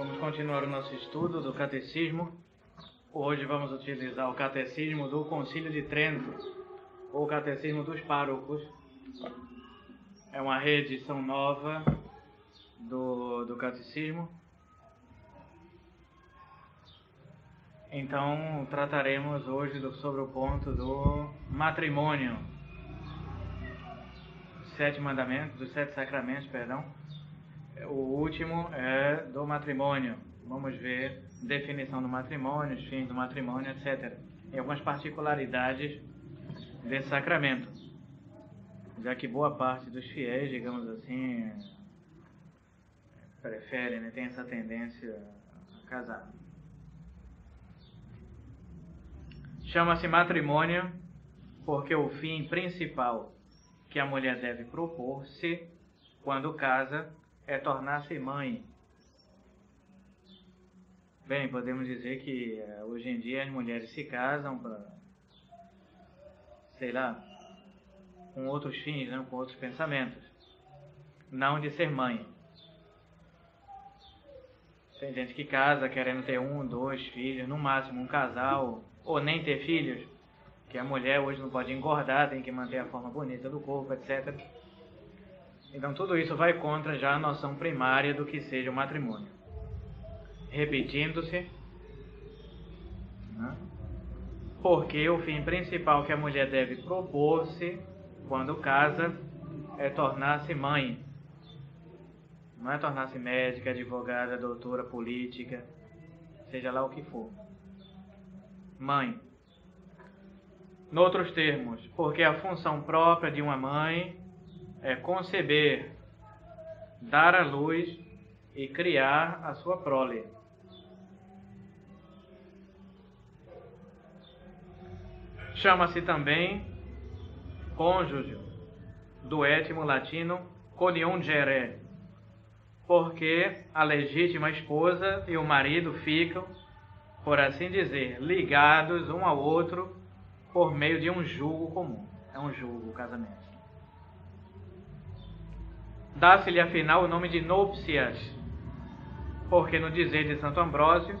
Vamos continuar o nosso estudo do Catecismo. Hoje vamos utilizar o Catecismo do Concílio de Trento, ou Catecismo dos Párocos. É uma reedição nova do Catecismo. Então, trataremos hoje sobre o ponto do matrimônio. Dos sete sacramentos, perdão. O último é do matrimônio. Vamos ver definição do matrimônio, os fins do matrimônio, etc. E algumas particularidades desse sacramento. Já que boa parte dos fiéis, digamos assim, preferem, né, tem essa tendência a casar. Chama-se matrimônio porque o fim principal que a mulher deve propor-se quando casa é tornar-se mãe. Bem, podemos dizer que hoje em dia as mulheres se casam para, sei lá, com outros fins, né, com outros pensamentos, não de ser mãe. Tem gente que casa querendo ter 1, 2 filhos, no máximo um casal, ou nem ter filhos, que a mulher hoje não pode engordar, tem que manter a forma bonita do corpo, etc. Então tudo isso vai contra já a noção primária do que seja o matrimônio. Repetindo-se, né? Porque o fim principal que a mulher deve propor-se quando casa é tornar-se mãe. Não é tornar-se médica, advogada, doutora, política, seja lá o que for. Mãe. Noutros termos, porque a função própria de uma mãe é conceber, dar à luz e criar a sua prole. Chama-se também cônjuge, do étimo latino coniungere, porque a legítima esposa e o marido ficam, por assim dizer, ligados um ao outro por meio de um jugo comum. É um jugo, o casamento. Dá-se-lhe afinal o nome de núpcias, porque no dizer de Santo Ambrósio,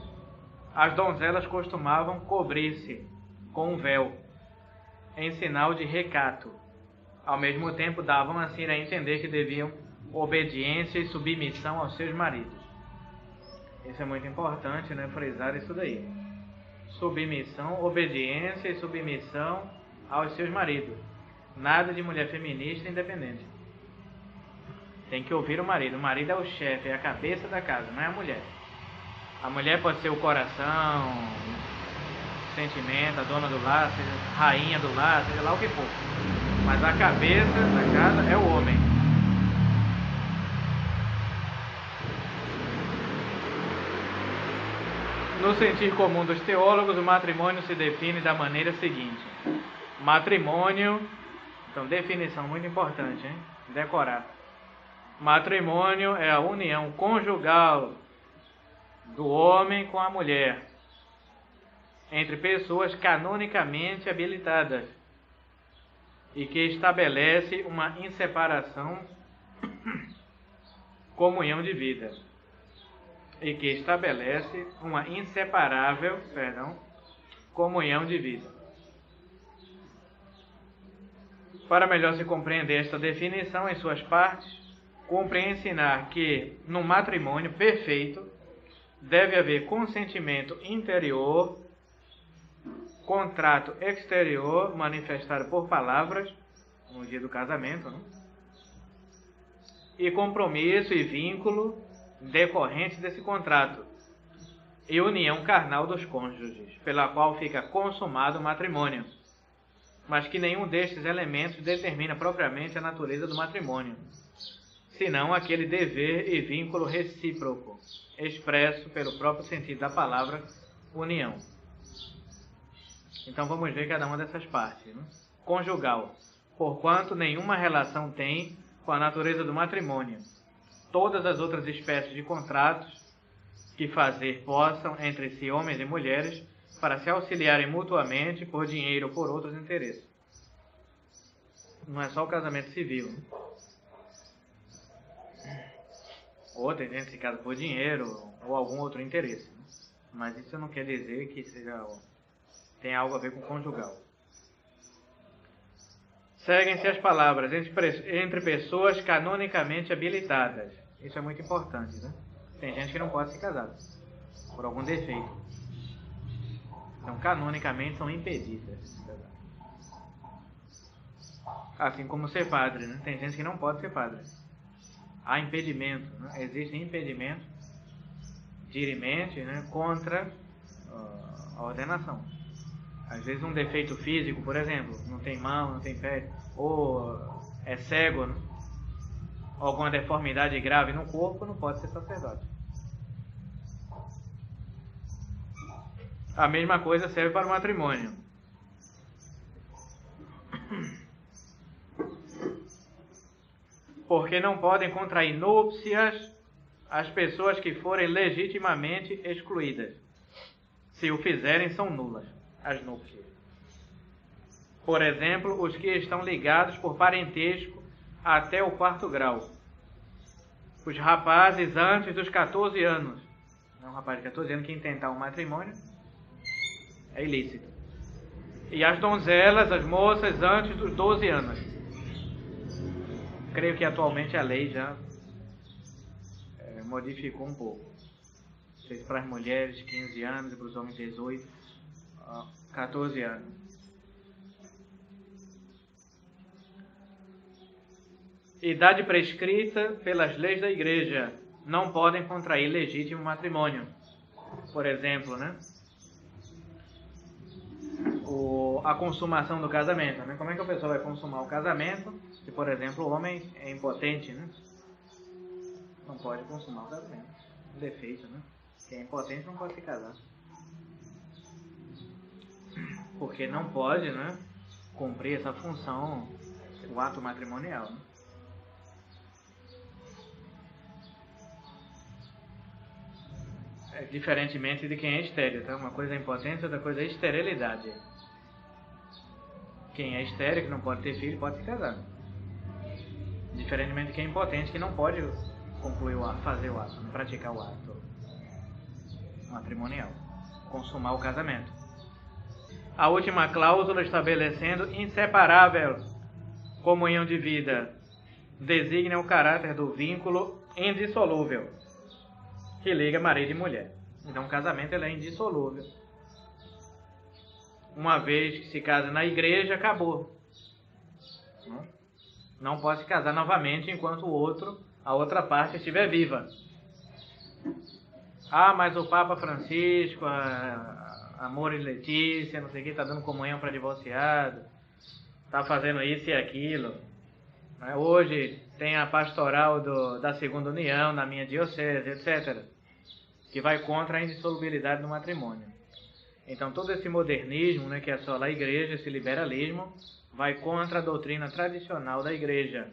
as donzelas costumavam cobrir-se com um véu, em sinal de recato. Ao mesmo tempo davam assim a entender que deviam obediência e submissão aos seus maridos. Isso é muito importante, né, frisar isso daí. Submissão, obediência e submissão aos seus maridos. Nada de mulher feminista independente. Tem que ouvir o marido. O marido é o chefe, é a cabeça da casa, não é a mulher. A mulher pode ser o coração, o sentimento, a dona do lar, seja a rainha do lar, seja lá o que for. Mas a cabeça da casa é o homem. No sentir comum dos teólogos, o matrimônio se define da maneira seguinte. Matrimônio, então definição muito importante, hein? Decorar. Matrimônio é a união conjugal do homem com a mulher, entre pessoas canonicamente habilitadas, e que estabelece uma inseparação, comunhão de vida, e que estabelece uma inseparável, comunhão de vida. Para melhor se compreender esta definição em suas partes, cumpre ensinar que, no matrimônio perfeito, deve haver consentimento interior, contrato exterior manifestado por palavras, no dia do casamento, né? E compromisso e vínculo decorrentes desse contrato, e união carnal dos cônjuges, pela qual fica consumado o matrimônio, mas que nenhum destes elementos determina propriamente a natureza do matrimônio, senão aquele dever e vínculo recíproco, expresso pelo próprio sentido da palavra união. Então vamos ver cada uma dessas partes, né? Conjugal, porquanto nenhuma relação tem com a natureza do matrimônio. Todas as outras espécies de contratos que fazer possam entre si homens e mulheres para se auxiliarem mutuamente por dinheiro ou por outros interesses. Não é só o casamento civil, né? Ou tem gente que se casa por dinheiro ou algum outro interesse. Né? Mas isso não quer dizer que tem algo a ver com o conjugal. Seguem-se as palavras entre pessoas canonicamente habilitadas. Isso é muito importante, né? Tem gente que não pode se casar por algum defeito. Então, canonicamente, são impedidas de se casar. Assim como ser padre, né? Tem gente que não pode ser padre. Há impedimento, né? Existem impedimentos dirimentes, né, contra a ordenação. Às vezes um defeito físico, por exemplo, não tem mão, não tem pé, ou é cego, né? Alguma deformidade grave no corpo, não pode ser sacerdote. A mesma coisa serve para o matrimônio. Porque não podem contrair núpcias as pessoas que forem legitimamente excluídas. Se o fizerem, são nulas as núpcias. Por exemplo, os que estão ligados por parentesco até o 4º grau. Os rapazes antes dos 14 anos. Um rapaz de 14 anos que intentar um matrimônio é ilícito. E as donzelas, as moças antes dos 12 anos. Creio que atualmente a lei já modificou um pouco. Para as mulheres 15 anos e para os homens 18, 14 anos. Idade prescrita pelas leis da igreja. Não podem contrair legítimo matrimônio. Por exemplo, né? A consumação do casamento. Né? Como é que a pessoa vai consumar o casamento se, por exemplo, o homem é impotente, né? Não pode consumar o casamento. Um defeito, né? Quem é impotente não pode se casar. Porque não pode, né, cumprir essa função, o ato matrimonial. Né? Diferentemente de quem é estéril, tá? Uma coisa é impotência, outra coisa é esterilidade. Quem é estéril, que não pode ter filho, pode se casar. Diferentemente de quem é impotente, que não pode concluir o ato, fazer o ato, praticar o ato matrimonial, consumar o casamento. A última cláusula estabelecendo inseparável comunhão de vida designa o caráter do vínculo indissolúvel que liga marido e mulher. Então o casamento ele é indissolúvel. Uma vez que se casa na igreja, acabou. Não pode se casar novamente enquanto a outra parte estiver viva. Ah, mas o Papa Francisco, Amor e Letícia, não sei o que, está dando comunhão para divorciado, está fazendo isso e aquilo. Hoje tem a pastoral da Segunda União na minha diocese, etc., que vai contra a indissolubilidade do matrimônio. Então todo esse modernismo, né, que assola a igreja, esse liberalismo, vai contra a doutrina tradicional da igreja,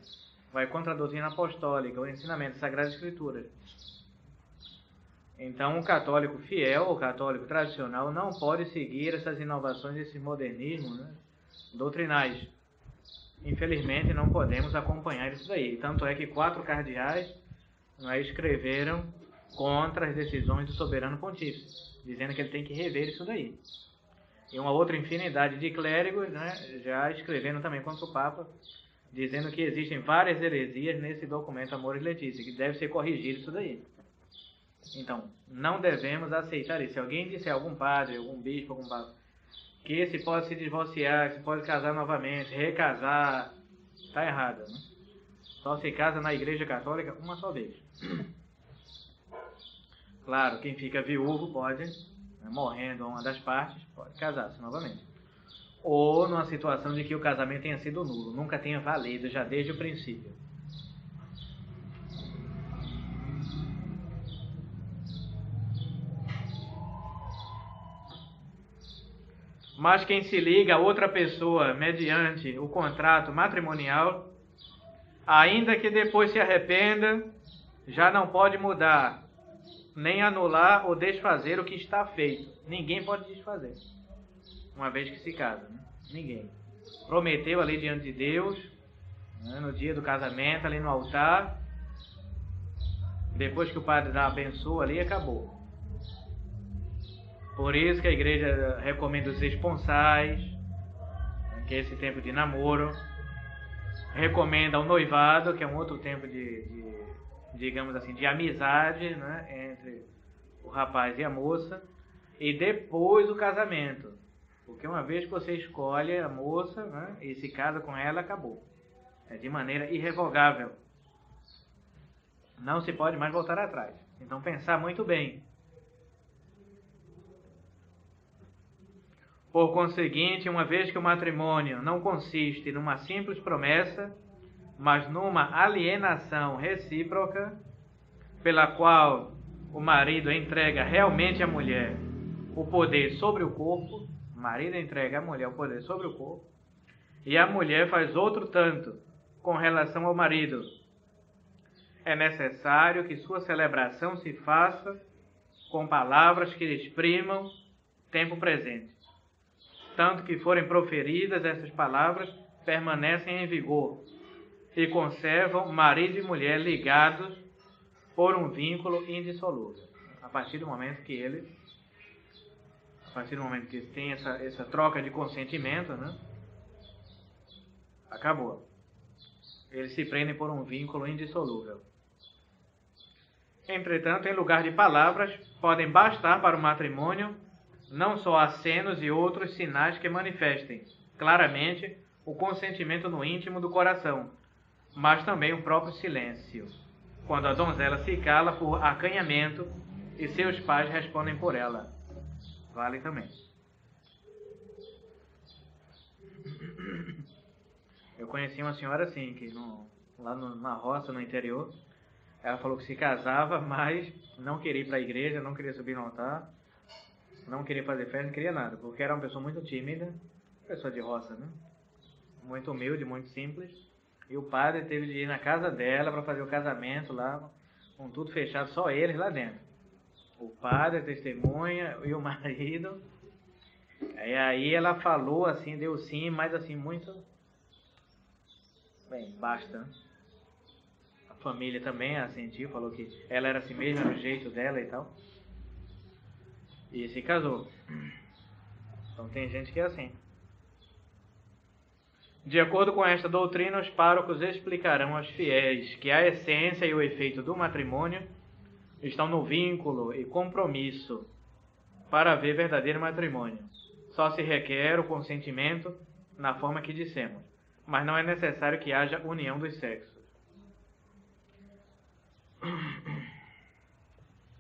vai contra a doutrina apostólica, o ensinamento da Sagrada Escritura. Então o católico fiel, o católico tradicional, não pode seguir essas inovações, esses modernismos, né, doutrinais. Infelizmente não podemos acompanhar isso daí. Tanto é que 4 cardeais, né, escreveram contra as decisões do soberano pontífice, dizendo que ele tem que rever isso daí. E uma outra infinidade de clérigos, né, já escrevendo também contra o Papa, dizendo que existem várias heresias nesse documento Amor e Letícia, que deve ser corrigido isso daí. Então, não devemos aceitar isso. Se alguém disser, algum padre, algum bispo, algum papa, que se pode se divorciar, que se pode casar novamente, recasar, está errado, né? Só se casa na igreja católica uma só vez. Claro, quem fica viúvo pode, né, morrendo uma das partes, pode casar-se novamente. Ou numa situação de que o casamento tenha sido nulo, nunca tenha valido já desde o princípio. Mas quem se liga a outra pessoa mediante o contrato matrimonial, ainda que depois se arrependa, já não pode mudar, nem anular ou desfazer o que está feito. Ninguém pode desfazer, uma vez que se casa, né? Ninguém. Prometeu ali diante de Deus, né, no dia do casamento, ali no altar, Depois que o padre dá a abençoa ali, acabou. Por isso que a igreja recomenda os esponsais, que é esse tempo de namoro. Recomenda o noivado, que é um outro tempo digamos assim, de amizade, né, entre o rapaz e a moça. E depois o casamento. Porque uma vez que você escolhe a moça, né, e se casa com ela, acabou. É de maneira irrevogável. Não se pode mais voltar atrás. Então pensar muito bem. Por conseguinte, uma vez que o matrimônio não consiste numa simples promessa, mas numa alienação recíproca, pela qual o marido entrega realmente à mulher o poder sobre o corpo, o marido entrega à mulher o poder sobre o corpo, e a mulher faz outro tanto com relação ao marido. É necessário que sua celebração se faça com palavras que exprimam tempo presente. Tanto que forem proferidas, essas palavras permanecem em vigor e conservam marido e mulher ligados por um vínculo indissolúvel. A partir do momento que tem essa troca de consentimento, né, acabou. Eles se prendem por um vínculo indissolúvel. Entretanto, em lugar de palavras, podem bastar para o matrimônio não só acenos e outros sinais que manifestem claramente o consentimento no íntimo do coração, mas também o próprio silêncio, quando a donzela se cala por acanhamento e seus pais respondem por ela. Vale também. Eu conheci uma senhora assim, que na roça, no interior, ela falou que se casava, mas não queria ir para a igreja, não queria subir no altar, não queria fazer festa, não queria nada, porque era uma pessoa muito tímida, pessoa de roça, né? Muito humilde, muito simples. E o padre teve de ir na casa dela para fazer o casamento lá, com tudo fechado, só eles lá dentro. O padre, a testemunha e o marido. E aí ela falou assim, deu sim, mas assim, muito... Bem, basta. A família também assentiu, falou que ela era assim mesmo, era o jeito dela e tal. E se casou. Então tem gente que é assim. De acordo com esta doutrina, os párocos explicarão aos fiéis que a essência e o efeito do matrimônio estão no vínculo e compromisso. Para haver verdadeiro matrimônio, só se requer o consentimento na forma que dissemos, mas não é necessário que haja união dos sexos.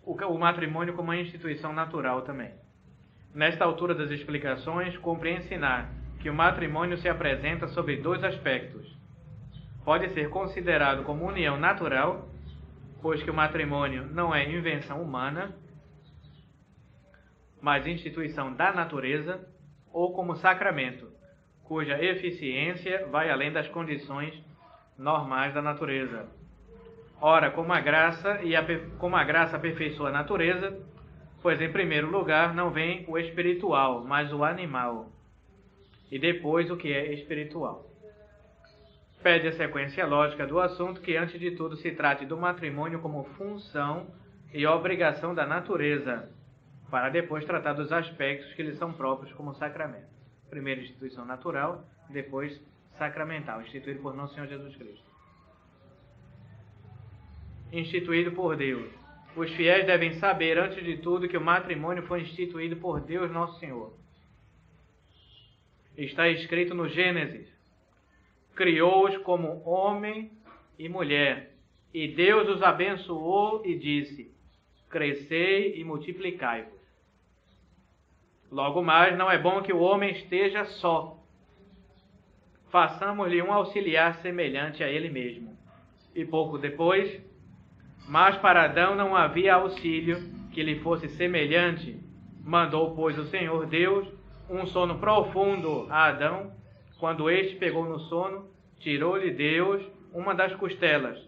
O matrimônio como uma instituição natural também. Nesta altura das explicações, cumpre ensinar que o matrimônio se apresenta sob dois aspectos. Pode ser considerado como união natural, pois que o matrimônio não é invenção humana, mas instituição da natureza, ou como sacramento, cuja eficiência vai além das condições normais da natureza. Ora, como a graça aperfeiçoa a natureza, pois em primeiro lugar não vem o espiritual, mas o animal, e depois o que é espiritual. Pede a sequência lógica do assunto que, antes de tudo, se trate do matrimônio como função e obrigação da natureza, para depois tratar dos aspectos que lhe são próprios como sacramento. Primeiro, instituição natural, depois sacramental, instituído por Nosso Senhor Jesus Cristo. Instituído por Deus. Os fiéis devem saber, antes de tudo, que o matrimônio foi instituído por Deus Nosso Senhor. Está escrito no Gênesis: criou-os como homem e mulher, e Deus os abençoou e disse: crescei e multiplicai-vos. Logo mais, não é bom que o homem esteja só. Façamos-lhe um auxiliar semelhante a ele mesmo. E pouco depois, mas para Adão não havia auxílio que lhe fosse semelhante. Mandou, pois, o Senhor Deus um sono profundo a Adão. Quando este pegou no sono, tirou-lhe Deus uma das costelas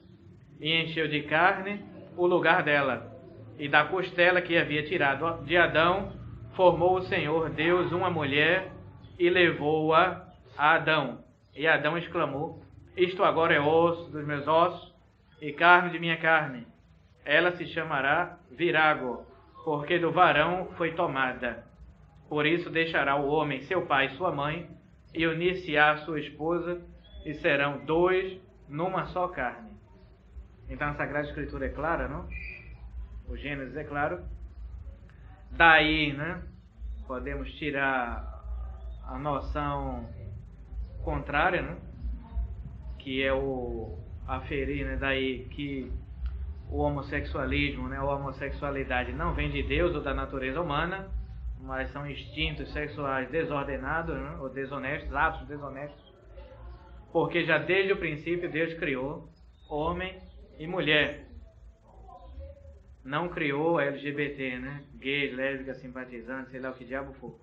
e encheu de carne o lugar dela. E da costela que havia tirado de Adão, formou o Senhor Deus uma mulher e levou-a a Adão. E Adão exclamou: isto agora é osso dos meus ossos e carne de minha carne. ela se chamará virago, porque do varão foi tomada. Por isso deixará o homem seu pai e sua mãe, e unir-se-á a sua esposa, e serão dois numa só carne. Então a Sagrada Escritura é clara, não? O Gênesis é claro. Daí, né, podemos tirar a noção contrária, né, que é aferir, né, daí que o homossexualismo, né, a homossexualidade não vem de Deus ou da natureza humana, mas são instintos sexuais desordenados, né, ou desonestos, atos desonestos, porque já desde o princípio Deus criou homem e mulher. Não criou LGBT, né, gays, lésbicas, simpatizantes, sei lá o que diabo for.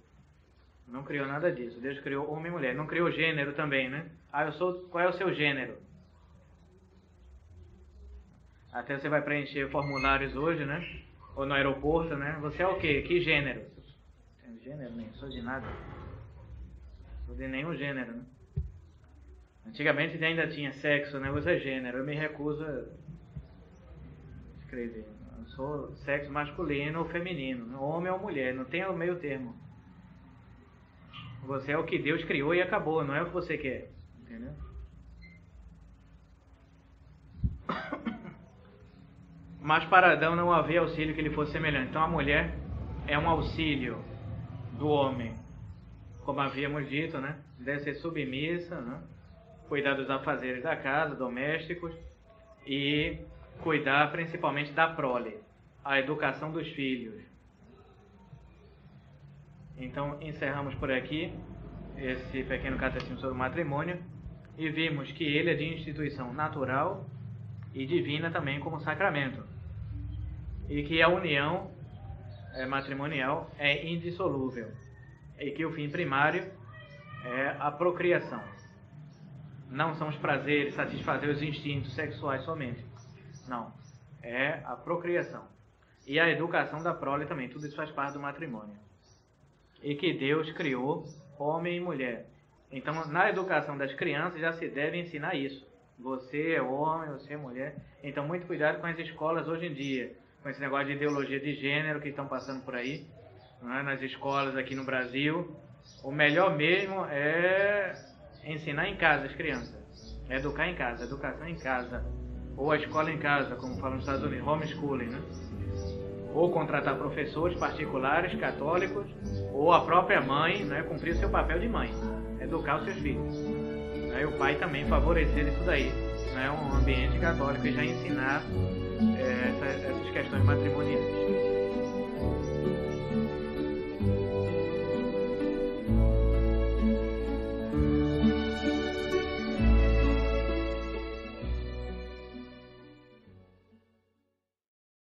Não criou nada disso. Deus criou homem e mulher. Não criou gênero também, né? Qual é o seu gênero? Até você vai preencher formulários hoje, né? Ou no aeroporto, né? Você é o quê? Que gênero? Tem gênero? Nem sou de nada. Sou de nenhum gênero, né? Antigamente ainda tinha sexo, né? Você é gênero. Eu me recuso a escrever. Eu sou sexo masculino ou feminino. Homem ou mulher. Não tem o meio termo. Você é o que Deus criou e acabou. Não é o que você quer. Entendeu? Mas para Adão não havia auxílio que lhe fosse semelhante. Então a mulher é um auxílio do homem. Como havíamos dito, né? Deve ser submissa, né? Cuidar dos afazeres da casa, domésticos, e cuidar principalmente da prole, a educação dos filhos. Então encerramos por aqui esse pequeno catecismo sobre o matrimônio e vimos que ele é de instituição natural e divina também como sacramento, e que a união matrimonial é indissolúvel, e que o fim primário é a procriação. Não são os prazeres, satisfazer os instintos sexuais somente. Não, é a procriação. E a educação da prole também, tudo isso faz parte do matrimônio. E que Deus criou homem e mulher. Então, na educação das crianças já se deve ensinar isso. Você é homem, você é mulher. Então, muito cuidado com as escolas hoje em dia, com esse negócio de ideologia de gênero que estão passando por aí, né, nas escolas aqui no Brasil. O melhor mesmo é ensinar em casa as crianças. Educar em casa, educação em casa. Ou a escola em casa, como falam nos Estados Unidos, homeschooling, né? Ou contratar professores particulares, católicos, ou a própria mãe, né, cumprir o seu papel de mãe, educar os seus filhos. E o pai também favorecer isso daí, né, um ambiente católico, e já ensinar essas questões matrimoniais.